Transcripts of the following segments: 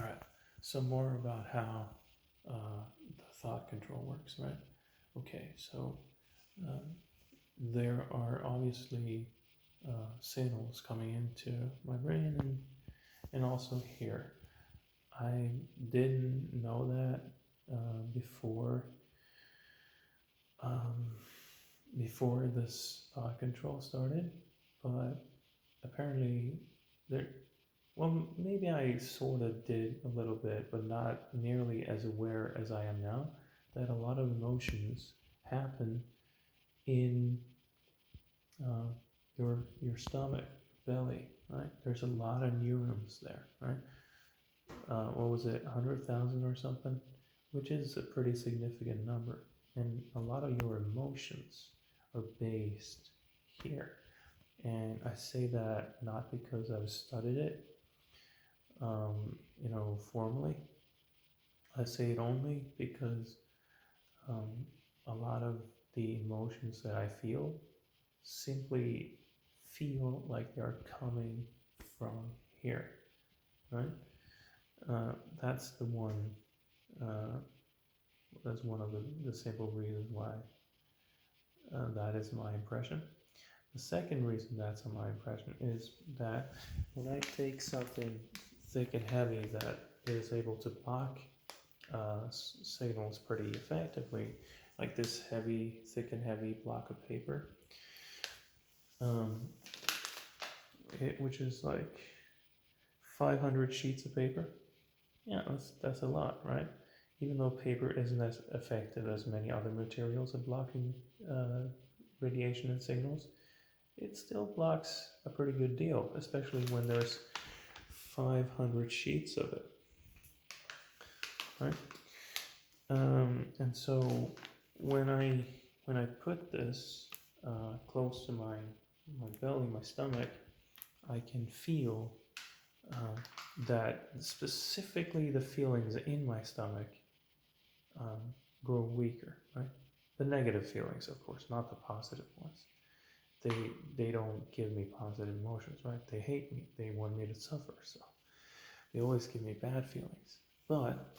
All right. Some more about how the thought control works, right? Okay, so um, there are obviously signals coming into my brain and also here. I didn't know that before um, before this thought control started, but apparently there. Well, maybe I sort of did a little bit, but not nearly as aware as I am now. That a lot of emotions happen in uh, your stomach, belly, right? There's a lot of neurons there, right? What was it, 100,000 or something? Which is a pretty significant number. And a lot of your emotions are based here. And I say that not because I've studied it, formally. I say it only because um, a lot of the emotions that I feel simply feel like they're coming from here, right? Uh, that's the one. Uh, that's one of the simple reasons why that is my impression. The second reason that's my impression is that when I take something thick and heavy that is able to block signals pretty effectively, like this heavy, thick and heavy block of paper, um, which is like 500 sheets of paper. Yeah, that's a lot, right? Even though paper isn't as effective as many other materials at blocking uh, radiation and signals, it still blocks a pretty good deal, especially when there's 500 sheets of it, right? And so when I put this close to my belly, my stomach, I can feel uh, that specifically the feelings in my stomach um, grow weaker, right? The negative feelings, of course, not the positive ones. They don't give me positive emotions, right? They hate me. They want me to suffer, so they always give me bad feelings. But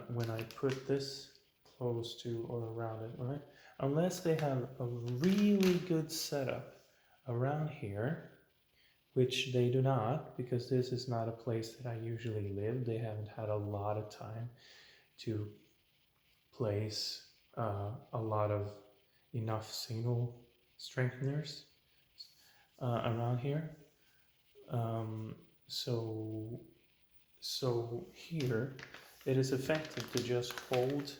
when I put this close to or around it, right? Unless they have a really good setup around here, which they do not, because this is not a place that I usually live. They haven't had a lot of time to place a lot of enough signal strengtheners around here. Um, so so here it is effective to just hold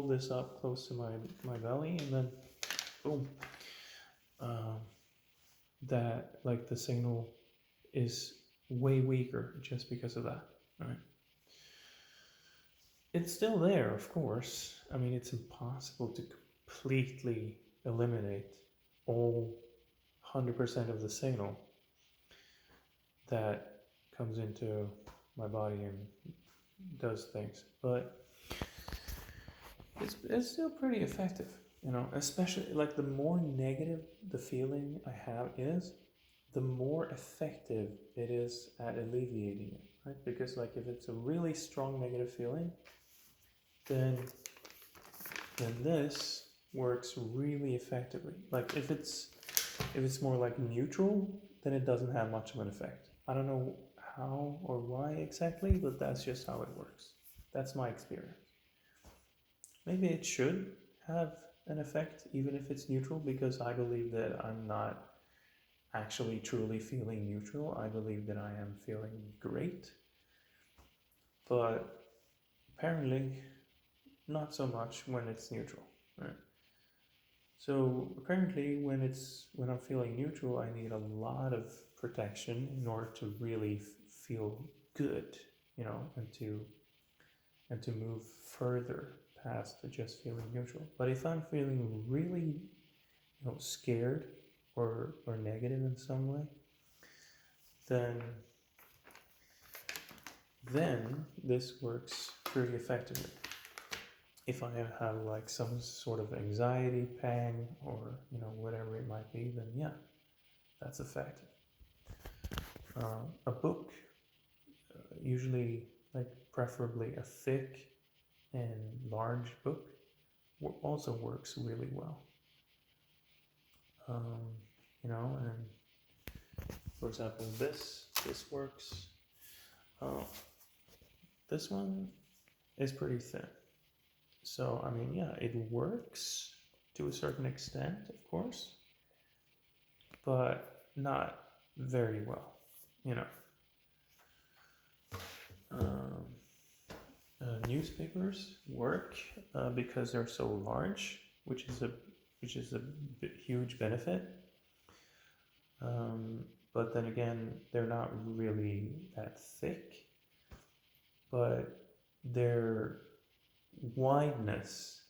this up close to my belly and then boom. Um, that like the signal is way weaker just because of that. Right? It's still there, of course. I mean, it's impossible to completely eliminate all 100% of the signal that comes into my body and does things, but it's still pretty effective, especially like the more negative the feeling I have is, the more effective it is at alleviating it, right? Because like if it's a really strong negative feeling, then this works really effectively. Like if it's more like neutral, then it doesn't have much of an effect. I don't know how or why exactly, but that's just how it works. That's my experience. Maybe it should have an effect, even if it's neutral, because I believe that I'm not actually truly feeling neutral. I believe that I am feeling great, but apparently not so much when it's neutral, right? So apparently when I'm feeling neutral, I need a lot of protection in order to really feel good, and to move further past just feeling neutral. But if I'm feeling really, scared or negative in some way, then this works pretty effectively. If I have like some sort of anxiety pang or whatever it might be, then yeah, that's effective. A book usually like preferably a thick and large book also works really well. Um, and for example, this works. Oh, this one is pretty thin. So I mean, yeah, it works to a certain extent, of course, but not very well. You know, um, newspapers work because they're so large, which is a huge benefit. But then again, they're not really that thick, but their wideness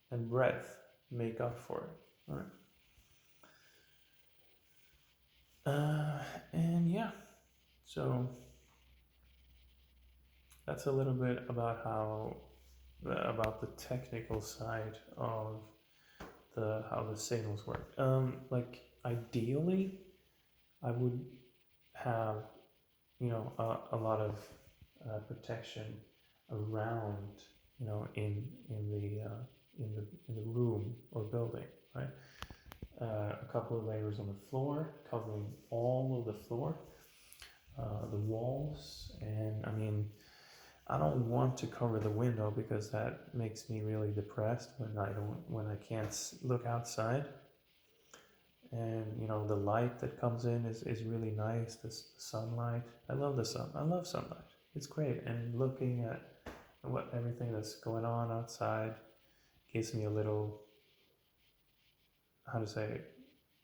and breadth make up for it. All right. And yeah, so that's a little bit about about the technical side of the how the signals work. Like ideally, I would have a lot of protection around in the room or building, right? A couple of layers on the floor, covering all of the floor, the walls, and I mean, I don't want to cover the window because that makes me really depressed when I can't look outside. And the light that comes in is really nice. This sunlight, I love the sun. I love sunlight. It's great, and looking at what everything that's going on outside gives me a little, how to say,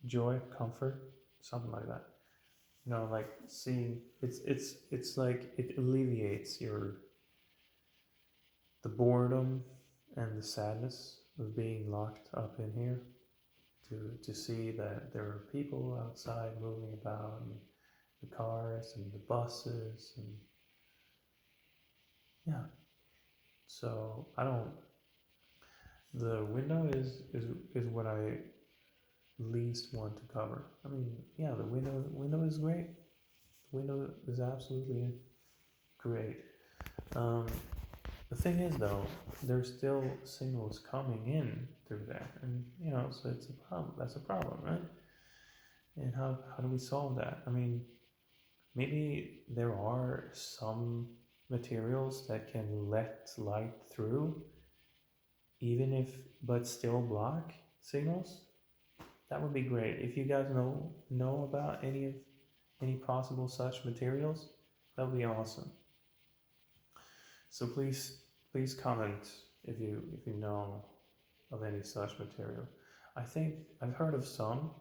joy, comfort, something like that. Like seeing it's like it alleviates the boredom and the sadness of being locked up in here, to see that there are people outside moving about, and the cars and the buses, and yeah. So I don't. The window is what I least want to cover. I mean, yeah, the window is great. The window is absolutely great. Um, the thing is, though, there's still signals coming in through there, and so it's a problem. That's a problem, right? And how do we solve that? I mean, maybe there are some materials that can let light through, even if but still block signals. That would be great. If you guys know about any possible such materials, that would be awesome. So please comment if you know of any such material. I think I've heard of some.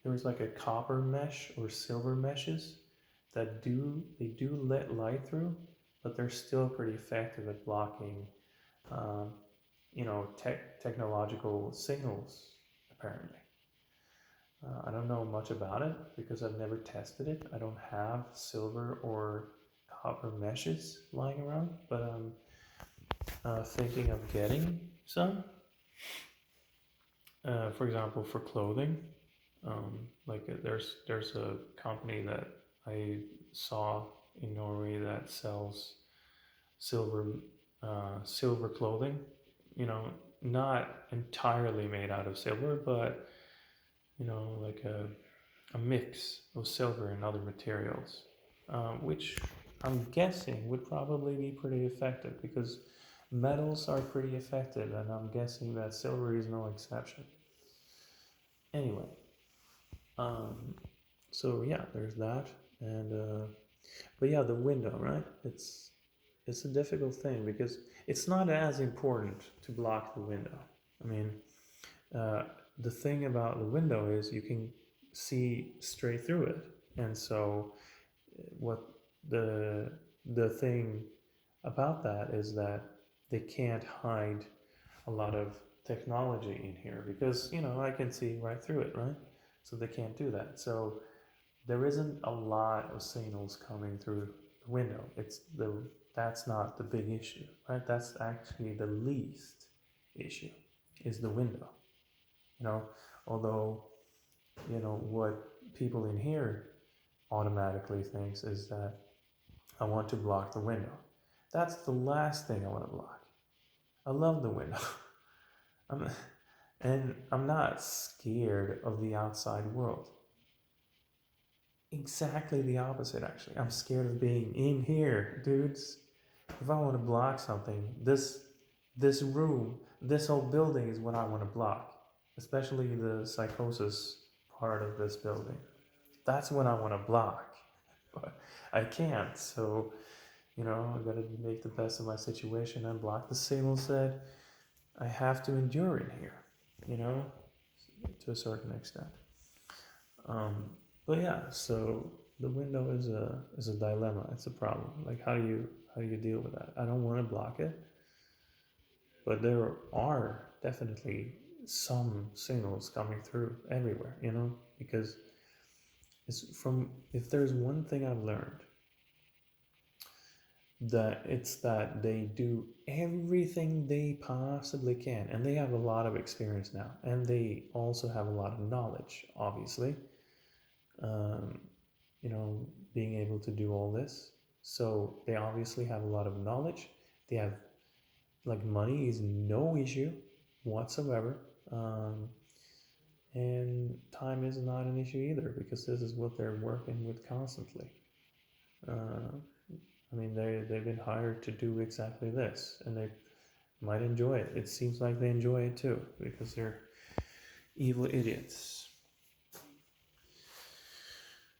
There was like a copper mesh or silver meshes that do let light through, but they're still pretty effective at blocking, um, technological signals. Apparently, I don't know much about it because I've never tested it. I don't have silver or copper meshes lying around, but I'm thinking of getting some. For example, for clothing, there's a company that I saw in Norway that sells silver silver clothing. Not entirely made out of silver, but like a mix of silver and other materials, which I'm guessing would probably be pretty effective because metals are pretty effective, and I'm guessing that silver is no exception. Anyway, so yeah, there's that, and but yeah, the window, right? It's a difficult thing because it's not as important to block the window. I mean, the thing about the window is you can see straight through it, and so what the thing about that is that they can't hide a lot of technology in here because I can see right through it, right? So they can't do that. So there isn't a lot of signals coming through the window. That's not the big issue, right? That's actually the least issue is the window. Although what people in here automatically thinks is that I want to block the window. That's the last thing I want to block. I love the window. I'm, and I'm not scared of the outside world. Exactly the opposite, actually. I'm scared of being in here, dudes. If I want to block something, this room, this whole building is what I want to block. Especially the psychosis part of this building. That's what I want to block. But I can't, so I gotta make the best of my situation and block the signals that I have to endure in here, you know, to a certain extent. Um, but yeah, so the window is a dilemma. It's a problem. Like how do you deal with that? I don't want to block it, but there are definitely some signals coming through everywhere. Because if there's one thing I've learned, that it's that they do everything they possibly can, and they have a lot of experience now, and they also have a lot of knowledge, obviously. um, Being able to do all this, so they obviously have a lot of knowledge. They have, like, money is no issue whatsoever. And time is not an issue either, because this is what they're working with constantly. uh, I mean, they've been hired to do exactly this, and they might enjoy it. It seems like they enjoy it too, because they're evil idiots.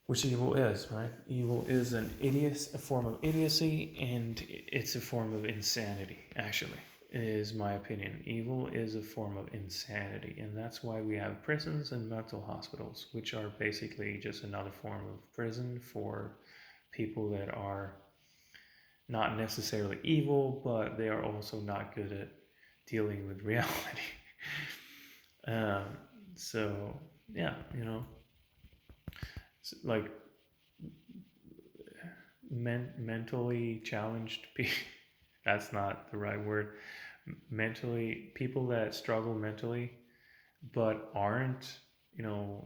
Which evil is, right? Evil is a form of idiocy, and it's a form of insanity, actually, is my opinion. Evil is a form of insanity, and that's why we have prisons and mental hospitals, which are basically just another form of prison for people that are not necessarily evil, but they are also not good at dealing with reality. um, so yeah, like mentally challenged people. That's not the right word. Mentally, people that struggle mentally but aren't,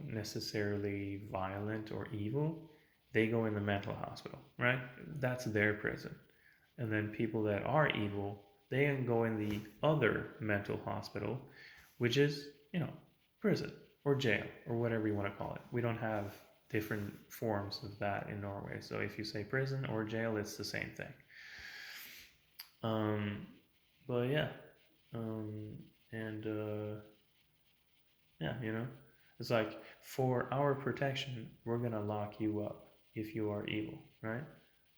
necessarily violent or evil, they go in the mental hospital, right? That's their prison. And then people that are evil, they can go in the other mental hospital, which is, prison or jail or whatever you want to call it. We don't have different forms of that in Norway. So if you say prison or jail, it's the same thing. Um, but yeah, um, and yeah, it's like, for our protection, we're gonna lock you up if you are evil, right?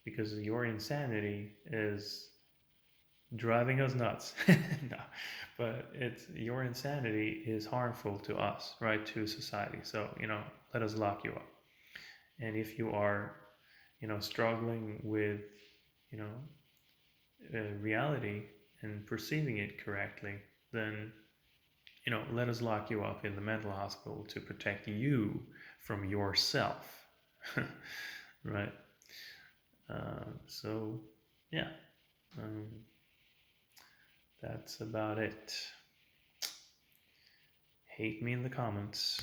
Because your insanity is driving us nuts. No, but your insanity is harmful to us, right? To society. So, let us lock you up. And if you are, struggling with, you know, reality and perceiving it correctly, then, let us lock you up in the mental hospital to protect you from yourself. Right? So, yeah. Um, that's about it. Hate me in the comments.